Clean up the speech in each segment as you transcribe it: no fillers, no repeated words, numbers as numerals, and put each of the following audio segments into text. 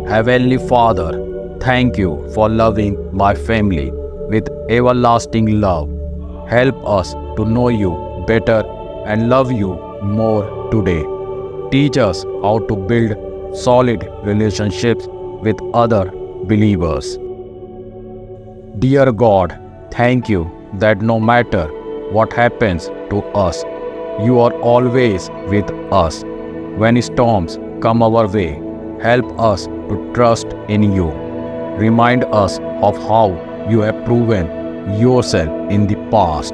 Heavenly Father, thank you for loving my family with everlasting love. Help us to know you better and love you more today. Teach us how to build solid relationships with other believers. Dear God, thank you that no matter what happens to us, you are always with us. When storms come our way, help us to trust in you. Remind us of how you have proven yourself in the past.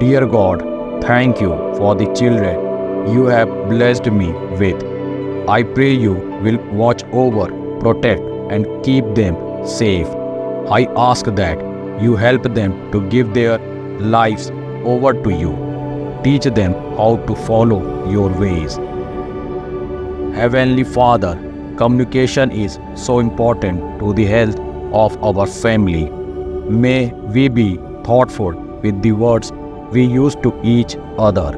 Dear God, thank you for the children you have blessed me with. I pray you will watch over, protect, and keep them safe. I ask that you help them to give their lives over to you. Teach them how to follow your ways. Heavenly Father, communication is so important to the health of our family. May we be thoughtful with the words we use to each other.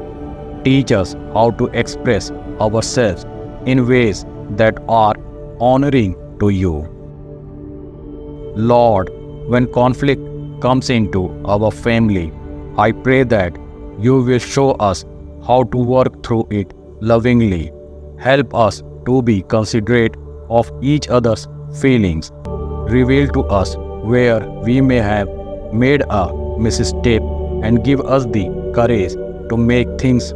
Teach us how to express ourselves in ways that are honoring to you. Lord, when conflict comes into our family, I pray that you will show us how to work through it lovingly. Help us to be considerate of each other's feelings. Reveal to us where we may have made a misstep and give us the courage to make things